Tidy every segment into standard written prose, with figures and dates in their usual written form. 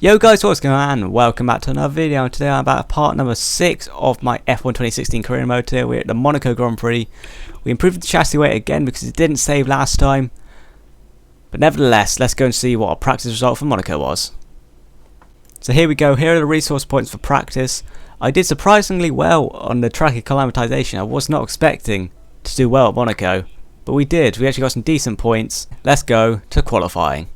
Yo guys, what's going on? Welcome back to another video. Today I'm about part number 6 of my F1 2016 career mode. Today we're at the Monaco Grand Prix. We improved the chassis weight again because it didn't save last time. But nevertheless, let's go and see what our practice result for Monaco was. So here we go. Here are the resource points for practice. I did surprisingly well on the track acclimatization. I was not expecting to do well at Monaco, but we did. We actually got some decent points. Let's go to qualifying.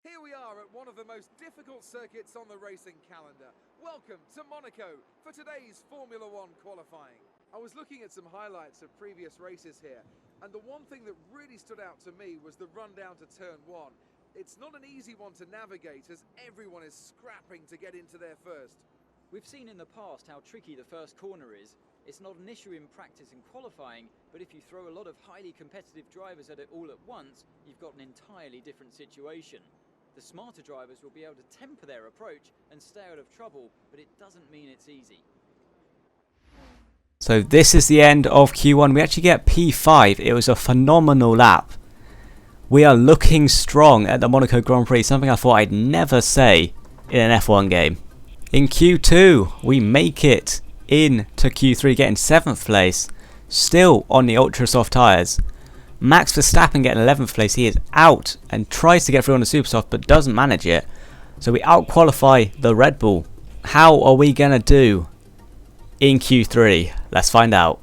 Here we are at one of the most difficult circuits on the racing calendar. Welcome to Monaco for today's Formula One qualifying. I was looking at some highlights of previous races here, and the one thing that really stood out to me was the run down to turn one. It's not an easy one to navigate as everyone is scrapping to get into there first. We've seen in the past how tricky the first corner is. It's not an issue in practice and qualifying, but if you throw a lot of highly competitive drivers at it all at once, you've got an entirely different situation. The smarter drivers will be able to temper their approach and stay out of trouble, but it doesn't mean it's easy. So this is the end of Q1. We actually get P5. It was a phenomenal lap. We are looking strong at the Monaco Grand Prix, something I thought I'd never say in an F1 game. In Q2, we make it into Q3, getting 7th place, still on the ultra soft tyres. Max Verstappen getting 11th place. He is out and tries to get through on the super soft but doesn't manage it. So we out-qualify the Red Bull. How are we going to do in Q3? Let's find out.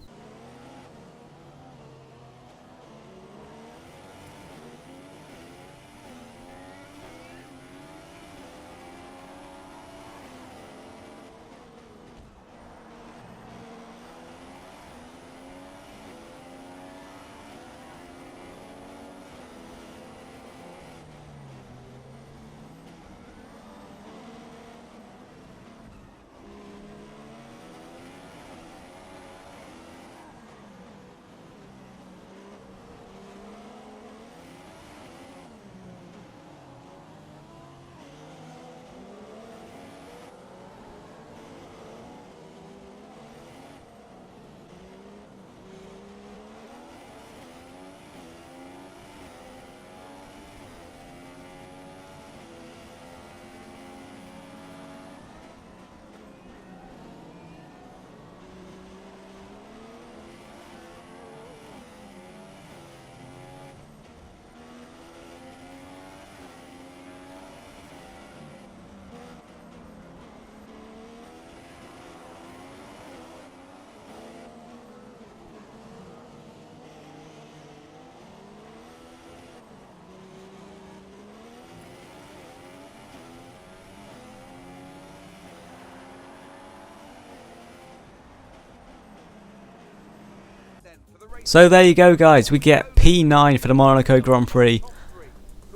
So there you go guys, we get P9 for the Monaco Grand Prix.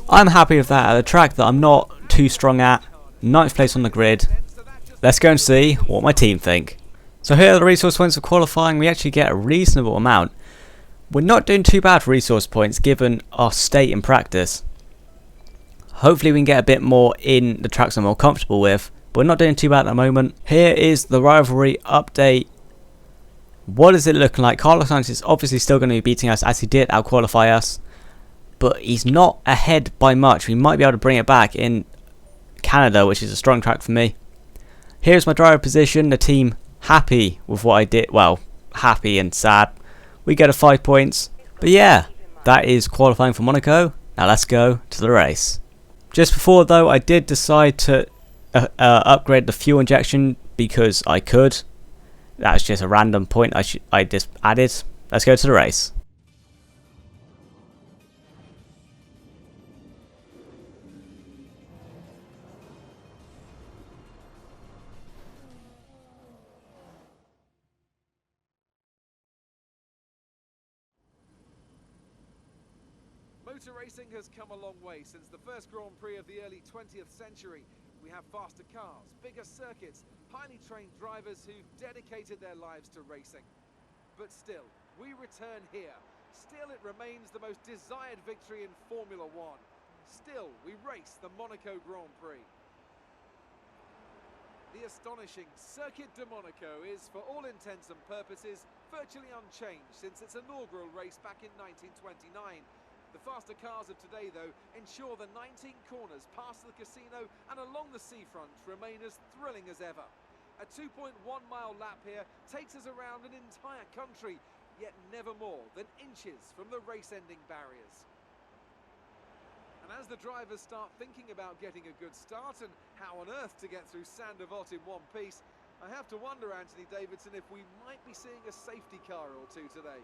I'm happy with that at a track that I'm not too strong at. 9th place on the grid. Let's go and see what my team think. So here are the resource points for qualifying. We actually get a reasonable amount. We're not doing too bad for resource points given our state in practice. Hopefully we can get a bit more in the tracks I'm more comfortable with, but we're not doing too bad at the moment. Here is the rivalry update. What is it looking like? Carlos Sainz is obviously still going to be beating us as he did out-qualify us, but he's not ahead by much. We might be able to bring it back in Canada, which is a strong track for me. Here's my driver position. The team happy with what I did. Well, happy and sad. We go to 5 points. But yeah, that is qualifying for Monaco. Now let's go to the race. Just before though, I did decide to upgrade the fuel injection because I could. That's just a random point I just added. Let's go to the race. Motor racing has come a long way since the first Grand Prix of the early 20th century. We have faster cars, bigger circuits, highly trained drivers who've dedicated their lives to racing. But still, we return here. Still, it remains the most desired victory in Formula One. Still, we race the Monaco Grand Prix. astonishing, Circuit de Monaco is, for all intents and purposes, virtually unchanged since its inaugural race back in 1929. The faster cars of today, though, ensure the 19 corners past the casino and along the seafront remain as thrilling as ever. A 2.1-mile lap here takes us around an entire country, yet never more than inches from the race-ending barriers. And as the drivers start thinking about getting a good start and how on earth to get through Saint-Devote in one piece, I have to wonder, Anthony Davidson, if we might be seeing a safety car or two today.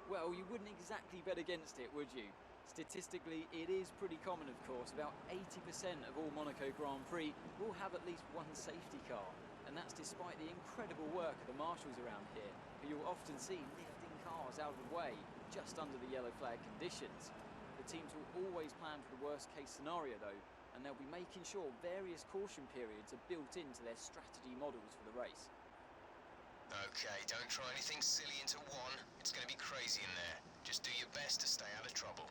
Well, you wouldn't exactly bet against it, would you? Statistically, it is pretty common, of course. About 80% of all Monaco Grand Prix will have at least one safety car. And that's despite the incredible work of the marshals around here, who you'll often see lifting cars out of the way just under the yellow flag conditions. The teams will always plan for the worst case scenario though, and they'll be making sure various caution periods are built into their strategy models for the race. Okay, don't try anything silly into one. It's going to be crazy in there. Just do your best to stay out of trouble.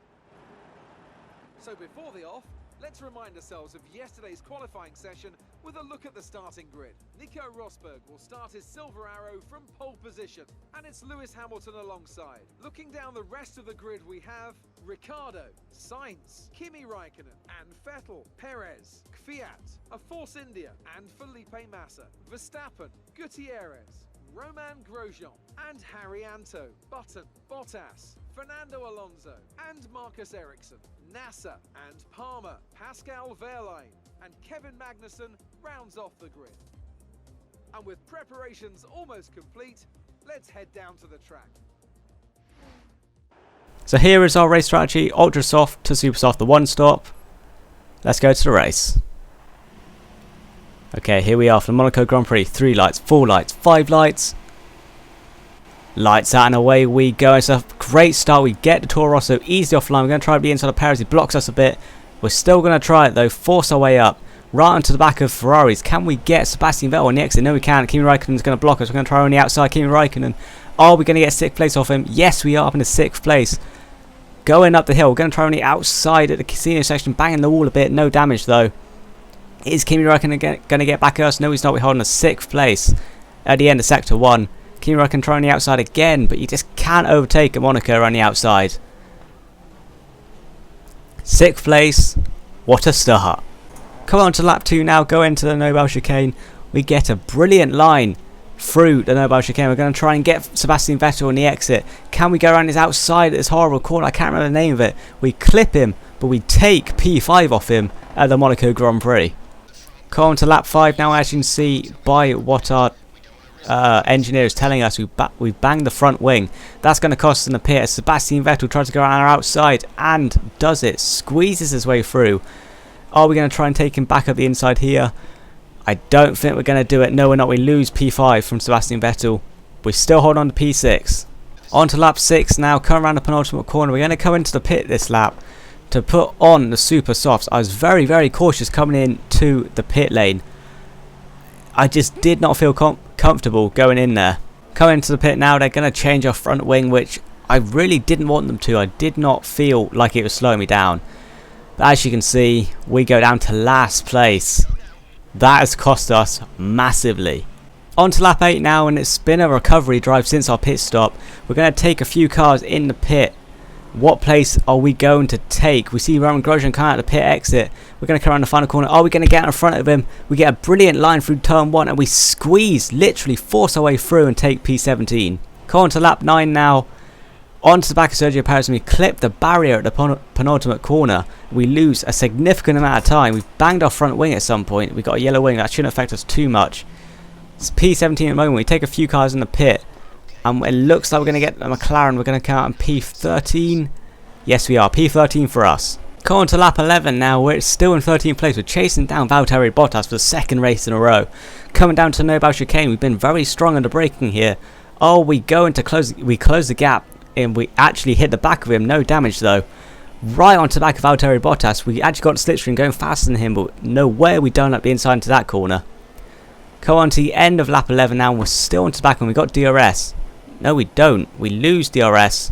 So before the off, let's remind ourselves of yesterday's qualifying session with a look at the starting grid. Nico Rosberg will start his silver arrow from pole position, and it's Lewis Hamilton alongside. Looking down the rest of the grid, we have Ricciardo, Sainz, Kimi Raikkonen, and Vettel, Perez, Kvyat, a Force India, and Felipe Massa, Verstappen, Gutierrez, Romain Grosjean, and Harry Anto, Button, Bottas, Fernando Alonso, and Marcus Ericsson, Nasser and Palmer, Pascal Wehrlein, and Kevin Magnussen rounds off the grid. And with preparations almost complete, let's head down to the track. So here is our race strategy, ultra soft to super soft, the one stop. Let's go to the race. Okay, here we are for the Monaco Grand Prix. 3 lights, 4 lights, 5 lights. Lights out and away we go. It's a great start. We get the Toro Rosso easy offline. We're going to try to be inside of Perez. He blocks us a bit. We're still going to try it though. Force our way up. Right onto the back of Ferraris. Can we get Sebastian Vettel on the exit? No, we can't. Kimi Raikkonen's going to block us. We're going to try on the outside. Kimi Raikkonen. Are we going to get 6th place off him? Yes, we are up in the 6th place. Going up the hill. We're going to try on the outside at the casino section. Banging the wall a bit. No damage though. Is Kimi Raikkonen going to get back at us? No, he's not. We're holding a 6th place at the end of Sector 1. Kimi Raikkonen trying on the outside again, but you just can't overtake a Monaco on the outside. 6th place. What a start. Come on to lap 2 now. Go into the Nobel chicane. We get a brilliant line through the Nobel chicane. We're going to try and get Sebastian Vettel on the exit. Can we go around his outside at this horrible corner? I can't remember the name of it. We clip him, but we take P5 off him at the Monaco Grand Prix. Come on to lap 5 now. As you can see by what our engineer is telling us, we've banged the front wing. That's going to cost us in the pit as Sebastian Vettel tries to go around our outside and does it. Squeezes his way through. Are we going to try and take him back up the inside here? I don't think we're going to do it. No, we're not. We lose P5 from Sebastian Vettel. We still hold on to P6. On to lap 6 now. Come around the penultimate corner. We're going to come into the pit this lap to put on the super softs. I was very, very cautious coming into the pit lane. I just did not feel comfortable going in there. Coming into the pit now, they're going to change our front wing, which I really didn't want them to. I did not feel like it was slowing me down. But as you can see, we go down to last place. That has cost us massively. On to lap 8 now, and it's been a recovery drive since our pit stop. We're going to take a few cars in the pit. What place are we going to take? We see Romain Grosjean come out of the pit exit. We're going to come around the final corner. Are we going to get in front of him? We get a brilliant line through turn 1 and we squeeze, literally force our way through and take P17. Come on to lap 9 now. Onto the back of Sergio Perez and we clip the barrier at the penultimate corner. We lose a significant amount of time. We've banged our front wing at some point. We've got a yellow wing. That shouldn't affect us too much. It's P17 at the moment. We take a few cars in the pit. And it looks like we're going to get a McLaren. We're going to count on P13. Yes, we are. P13 for us. Come on to lap 11 now. We're still in 13th place. We're chasing down Valtteri Bottas for the 2nd race in a row. Coming down to Nobel chicane. We've been very strong under braking here. Oh, we go into close. We close the gap. And we actually hit the back of him. No damage though. Right onto the back of Valtteri Bottas. We actually got the slipstream going faster than him. But no way we don't up the inside into that corner. Come on to the end of lap 11 now. And we're still onto the back when we got DRS. No, we don't. We lose DRS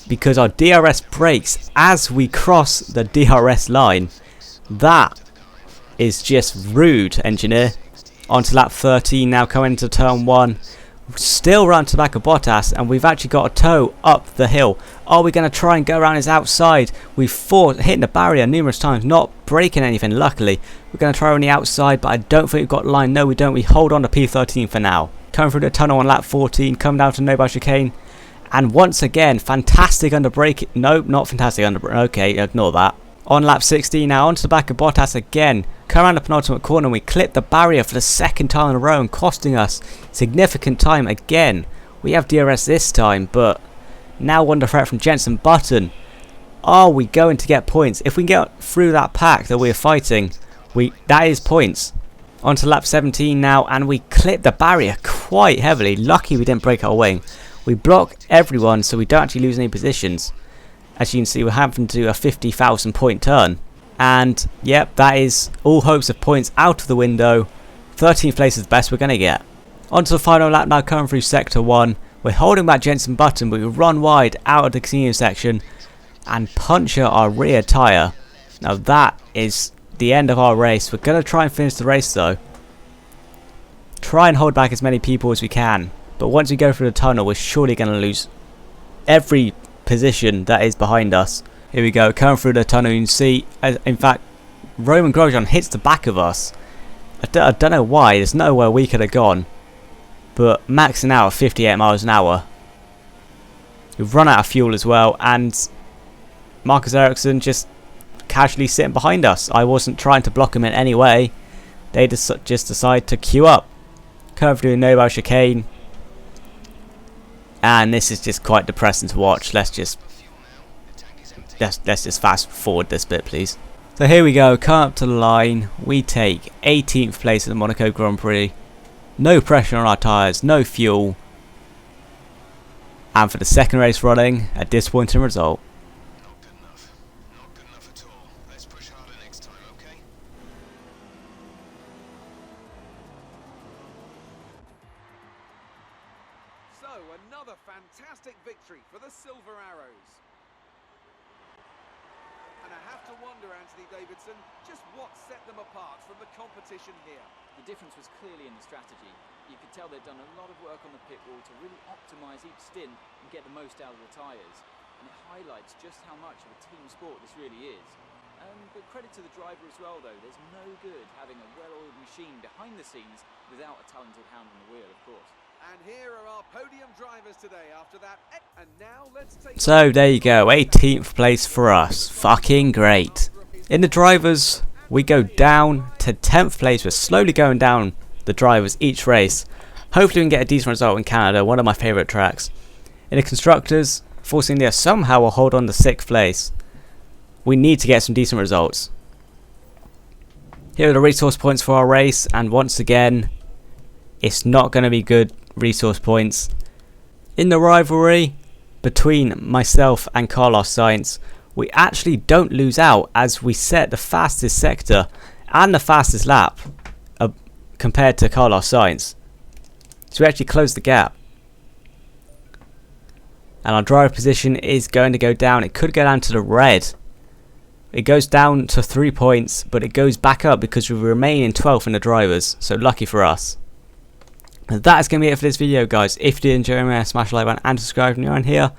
because our DRS breaks as we cross the DRS line. That is just rude, engineer. On to lap 13 now, coming into turn 1. Still run to the back of Bottas, and we've actually got a tow up the hill. Are we going to try and go around his outside? We've fought hitting the barrier numerous times, not breaking anything, luckily. We're going to try on the outside, but I don't think we've got line. No, we don't. We hold on to P13 for now. Coming through the tunnel on lap 14, coming down to no by chicane. And once again, fantastic under braking. Nope, not fantastic under braking. Okay, ignore that. On lap 16 now, onto the back of Bottas again. Come around the penultimate corner and we clip the barrier for the second time in a row and costing us significant time again. We have DRS this time, but now under threat from Jensen Button. Are we going to get points? If we can get through that pack that we're fighting, that is points. Onto lap 17 now, and we clip the barrier quite heavily. Lucky we didn't break our wing. We block everyone so we don't actually lose any positions. As you can see, we're having to do a 50,000 point turn. And yep, that is all hopes of points out of the window. 13th place is the best we're going to get. On to the final lap now, coming through sector 1. We're holding back Jensen Button, but we run wide out of the casino section and puncture our rear tyre. Now that is the end of our race. We're going to try and finish the race though. Try and hold back as many people as we can. But once we go through the tunnel, we're surely going to lose every position that is behind us. Here we go, coming through the tunnel. You can see, in fact, Roman Grosjean hits the back of us. I don't know why. There's nowhere we could have gone. But maxing out at 58 miles an hour. We've run out of fuel as well, and Marcus Ericsson just casually sitting behind us. I wasn't trying to block him in any way. They just decide to queue up. Curve through no by chicane. And this is just quite depressing to watch. Let's just fast forward this bit, please. So here we go, come up to the line. We take 18th place at the Monaco Grand Prix. No pressure on our tyres, no fuel. And for the second race running, a disappointing result. Not good enough. Not good enough at all. Let's push harder next time, okay? So, another fantastic victory for the Silver Arrows. And I have to wonder, Anthony Davidson, just what set them apart from the competition here. The difference was clearly in the strategy. You could tell they'd done a lot of work on the pit wall to really optimise each stint and get the most out of the tyres. And it highlights just how much of a team sport this really is. But credit to the driver as well though, there's no good having a well-oiled machine behind the scenes without a talented hand on the wheel, of course. And here are our podium drivers today after that. And now let's take... So there you go, 18th place for us. Fucking great. In the drivers, we go down to 10th place. We're slowly going down the drivers each race. Hopefully we can get a decent result in Canada, one of my favourite tracks. In the constructors, Force India somehow will hold on to 6th place. We need to get some decent results. Here are the resource points for our race, and once again, it's not going to be good resource points. In the rivalry between myself and Carlos Sainz, we actually don't lose out as we set the fastest sector and the fastest lap compared to Carlos Sainz. So we actually close the gap. And our driver position is going to go down. It could go down to the red. It goes down to 3 points, but it goes back up because we remain in 12th in the drivers. So lucky for us. And that is going to be it for this video, guys. If you did enjoy me, smash the like button and subscribe if you're on here.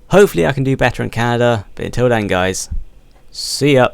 Hopefully I can do better in Canada. But until then, guys, see ya.